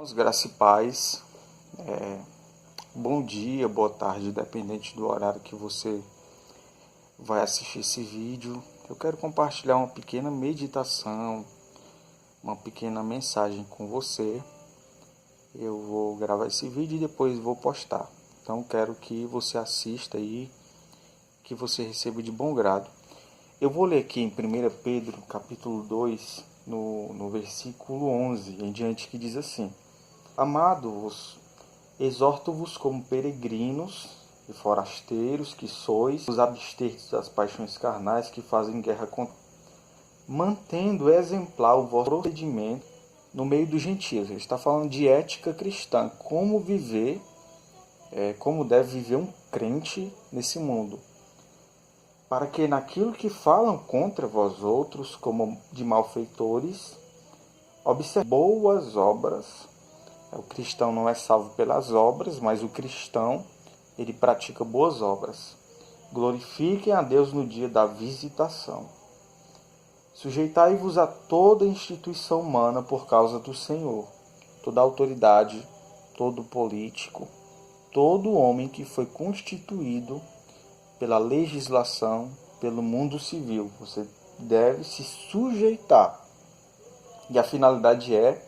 Graça e paz, bom dia, boa tarde, dependente do horário que você vai assistir esse vídeo. Eu quero compartilhar uma pequena meditação, uma pequena mensagem com você. Eu vou gravar esse vídeo e depois vou postar. Então quero que você assista aí, que você receba de bom grado. Eu vou ler aqui em 1 Pedro, capítulo 2, no versículo 11 em diante, que diz assim: Amados, exorto-vos como peregrinos e forasteiros que sois, os abstertes das paixões carnais que fazem guerra contra, mantendo exemplar o vosso procedimento no meio dos gentios. Ele está falando de ética cristã, como viver, como deve viver um crente nesse mundo. Para que naquilo que falam contra vós outros, como de malfeitores, observe boas obras. O cristão não é salvo pelas obras, mas o cristão, ele pratica boas obras. Glorifiquem a Deus no dia da visitação. Sujeitai-vos a toda instituição humana por causa do Senhor, toda autoridade, todo político, todo homem que foi constituído pela legislação, pelo mundo civil. Você deve se sujeitar. E a finalidade é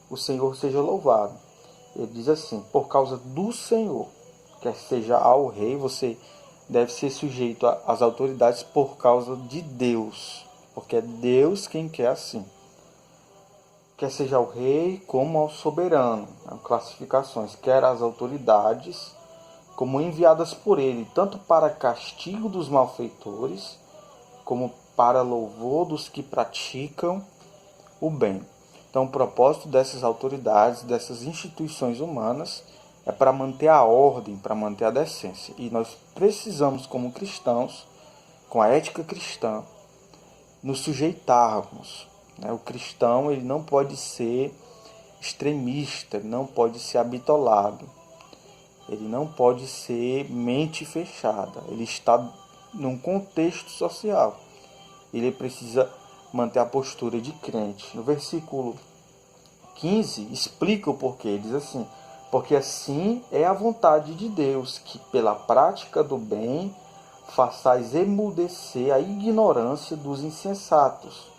o Senhor seja louvado. Ele diz assim: por causa do Senhor, quer seja ao rei, você deve ser sujeito às autoridades por causa de Deus, porque é Deus quem quer assim. Quer seja ao rei como ao soberano, classificações, quer as autoridades como enviadas por ele, tanto para castigo dos malfeitores, como para louvor dos que praticam o bem. Então, o propósito dessas autoridades, dessas instituições humanas, é para manter a ordem, para manter a decência. E nós precisamos, como cristãos, com a ética cristã, nos sujeitarmos. O cristão, ele não pode ser extremista, ele não pode ser abitolado, ele não pode ser mente fechada. Ele está num contexto social. Ele precisa manter a postura de crente. No versículo 15, explica o porquê. Ele diz assim: porque assim é a vontade de Deus, que pela prática do bem façais emudecer a ignorância dos insensatos.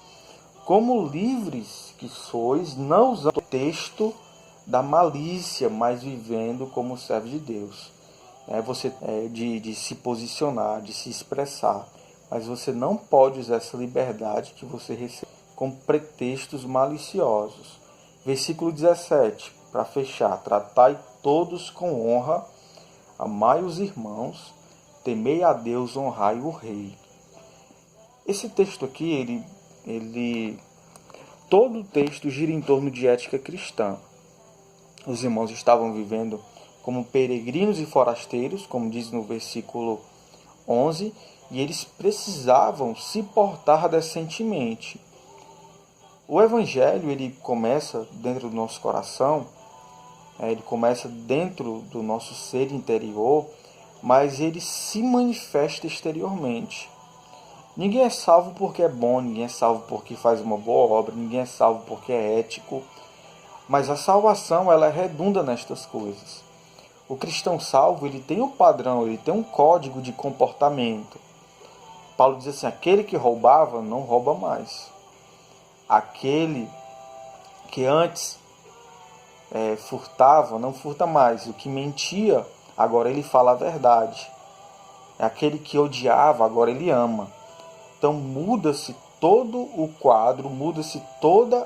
Como livres que sois, não usando o texto da malícia, mas vivendo como servo de Deus. De se posicionar, de se expressar. Mas você não pode usar essa liberdade que você recebe com pretextos maliciosos. Versículo 17, para fechar: tratai todos com honra, amai os irmãos, temei a Deus, honrai o rei. Esse texto aqui, todo o texto gira em torno de ética cristã. Os irmãos estavam vivendo como peregrinos e forasteiros, como diz no versículo 11, e eles precisavam se portar decentemente. O Evangelho, ele começa dentro do nosso coração, ele começa dentro do nosso ser interior, mas ele se manifesta exteriormente. Ninguém é salvo porque é bom, ninguém é salvo porque faz uma boa obra, ninguém é salvo porque é ético, mas a salvação, ela redunda nestas coisas. O cristão salvo, ele tem um padrão, ele tem um código de comportamento. Paulo diz assim: aquele que roubava, não rouba mais. Aquele que antes furtava, não furta mais. O que mentia, agora ele fala a verdade. Aquele que odiava, agora ele ama. Então muda-se todo o quadro, muda-se todo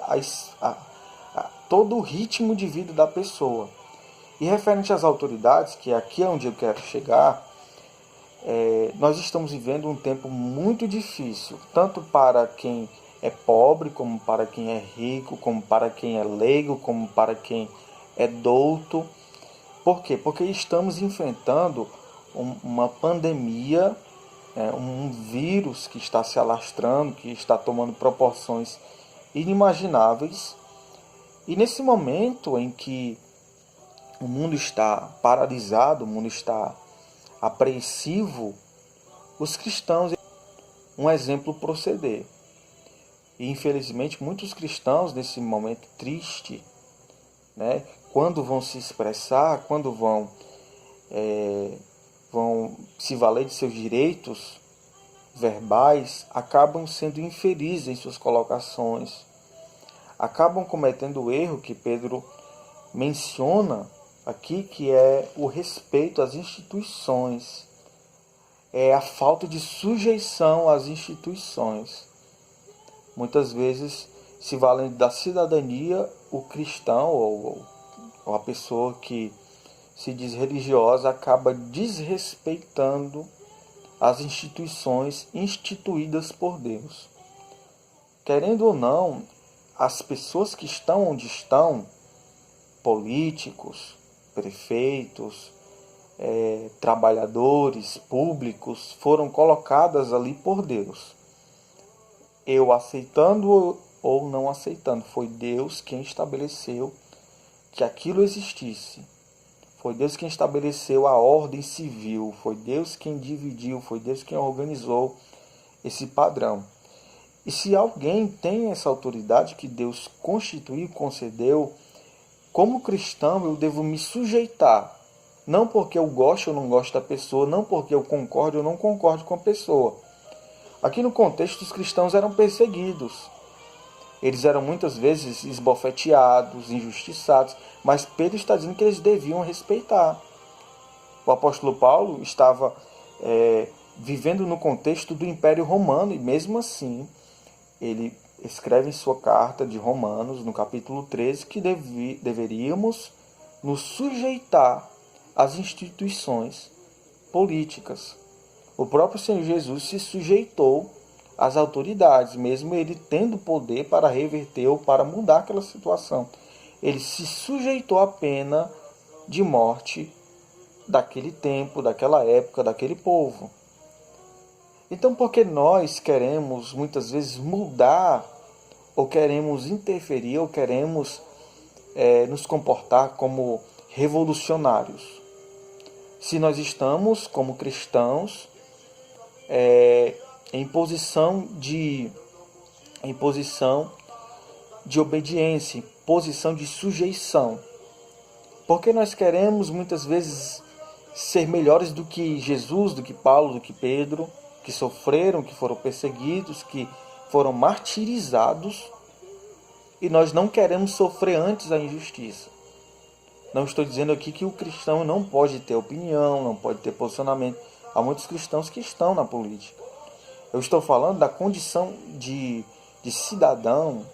o ritmo de vida da pessoa. E referente às autoridades, que aqui é onde eu quero chegar, nós estamos vivendo um tempo muito difícil, tanto para quem é pobre, como para quem é rico, como para quem é leigo, como para quem é douto. Por quê? Porque estamos enfrentando uma pandemia, um vírus que está se alastrando, que está tomando proporções inimagináveis. E nesse momento em que o mundo está paralisado, o mundo está apreensivo, os cristãos um exemplo proceder. E infelizmente muitos cristãos nesse momento triste, né, quando vão se expressar, quando vão se valer de seus direitos verbais, acabam sendo infelizes em suas colocações, acabam cometendo o erro que Pedro menciona aqui, que é o respeito às instituições, é a falta de sujeição às instituições. Muitas vezes, se valendo da cidadania, o cristão ou a pessoa que se diz religiosa acaba desrespeitando as instituições instituídas por Deus. Querendo ou não, as pessoas que estão onde estão, políticos, prefeitos, trabalhadores públicos, foram colocadas ali por Deus. Eu aceitando ou não aceitando, foi Deus quem estabeleceu que aquilo existisse. Foi Deus quem estabeleceu a ordem civil, foi Deus quem dividiu, foi Deus quem organizou esse padrão. E se alguém tem essa autoridade que Deus constituiu, concedeu, como cristão eu devo me sujeitar. Não porque eu gosto ou não gosto da pessoa, não porque eu concordo ou não concordo com a pessoa. Aqui no contexto, os cristãos eram perseguidos. Eles eram muitas vezes esbofeteados, injustiçados, mas Pedro está dizendo que eles deviam respeitar. O apóstolo Paulo estava vivendo no contexto do Império Romano, e mesmo assim, ele escreve em sua carta de Romanos, no capítulo 13, que deveríamos nos sujeitar às instituições políticas. O próprio Senhor Jesus se sujeitou às autoridades, mesmo ele tendo poder para reverter ou para mudar aquela situação. Ele se sujeitou à pena de morte daquele tempo, daquela época, daquele povo. Então, porque nós queremos muitas vezes mudar, ou queremos interferir, ou queremos nos comportar como revolucionários? Se nós estamos, como cristãos, em posição de obediência, em posição de sujeição. Porque nós queremos muitas vezes ser melhores do que Jesus, do que Paulo, do que Pedro, que sofreram, que foram perseguidos, que foram martirizados, e nós não queremos sofrer antes a injustiça. Não estou dizendo aqui que o cristão não pode ter opinião, não pode ter posicionamento. Há muitos cristãos que estão na política. Eu estou falando da condição de cidadão,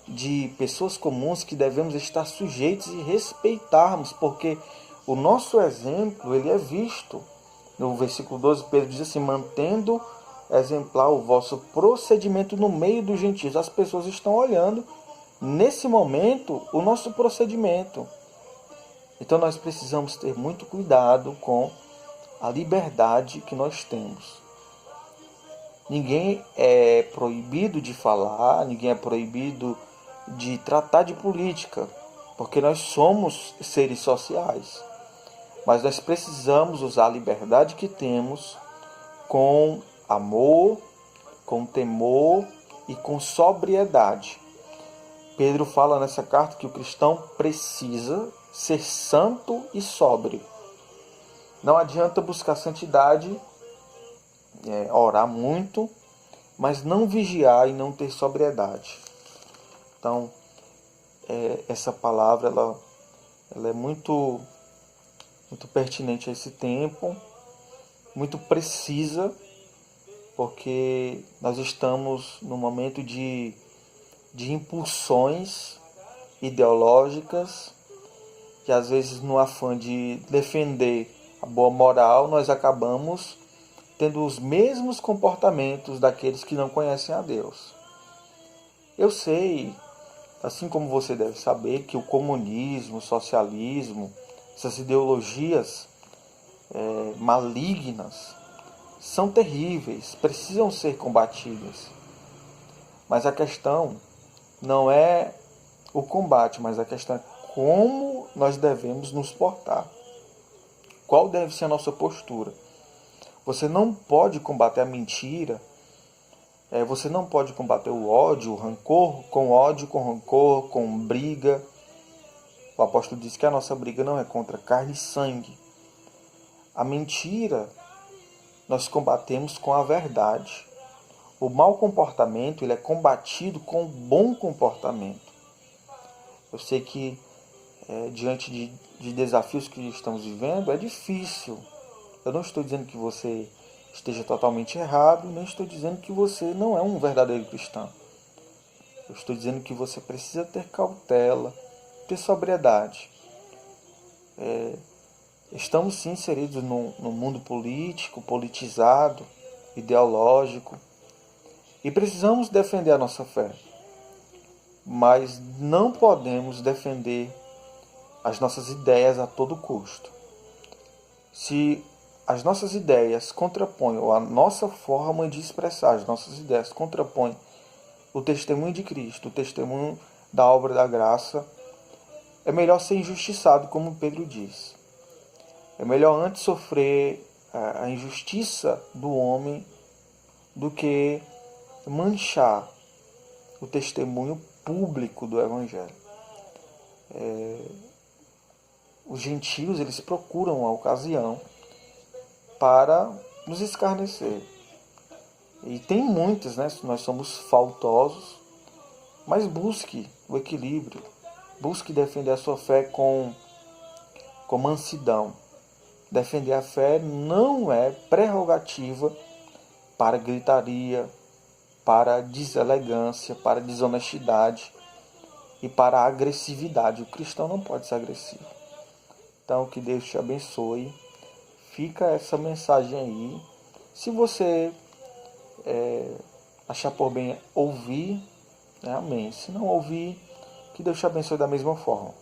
de pessoas comuns que devemos estar sujeitos e respeitarmos, porque o nosso exemplo ele é visto. No versículo 12, Pedro diz assim: mantendo exemplar o vosso procedimento no meio dos gentios. As pessoas estão olhando, nesse momento, o nosso procedimento. Então nós precisamos ter muito cuidado com a liberdade que nós temos. Ninguém é proibido de falar, ninguém é proibido de tratar de política, porque nós somos seres sociais. Mas nós precisamos usar a liberdade que temos com amor, com temor e com sobriedade. Pedro fala nessa carta que o cristão precisa ser santo e sóbrio. Não adianta buscar santidade, orar muito, mas não vigiar e não ter sobriedade. Então, essa palavra ela é muito pertinente a esse tempo, muito precisa, porque nós estamos num momento de impulsões ideológicas, que às vezes no afã de defender a boa moral, nós acabamos tendo os mesmos comportamentos daqueles que não conhecem a Deus. Eu sei, assim como você deve saber, que o comunismo, o socialismo, essas ideologias malignas são terríveis, precisam ser combatidas. Mas a questão não é o combate, mas a questão é como nós devemos nos portar. Qual deve ser a nossa postura? Você não pode combater a mentira Você não pode combater o ódio, com rancor, com briga. O apóstolo diz que a nossa briga não é contra carne e sangue. A mentira nós combatemos com a verdade. O mau comportamento ele é combatido com o bom comportamento. Eu sei que diante de desafios que estamos vivendo é difícil. Eu não estou dizendo que você esteja totalmente errado, nem estou dizendo que você não é um verdadeiro cristão. Eu estou dizendo que você precisa ter cautela, ter sobriedade. Estamos sim inseridos no mundo político, politizado, ideológico, e precisamos defender a nossa fé. Mas não podemos defender as nossas ideias a todo custo. Se as nossas ideias contrapõem, ou a nossa forma de expressar as nossas ideias contrapõe o testemunho de Cristo, o testemunho da obra da graça, é melhor ser injustiçado, como Pedro diz. É melhor antes sofrer a injustiça do homem do que manchar o testemunho público do Evangelho. Os gentios eles procuram a ocasião para nos escarnecer. E tem muitas, né? Nós somos faltosos, mas busque o equilíbrio. Busque defender a sua fé com mansidão. Defender a fé não é prerrogativa para gritaria, para deselegância, para desonestidade e para agressividade. O cristão não pode ser agressivo. Então, que Deus te abençoe. Fica essa mensagem aí. Se você achar por bem ouvir, né, amém. Se não ouvir, que Deus te abençoe da mesma forma.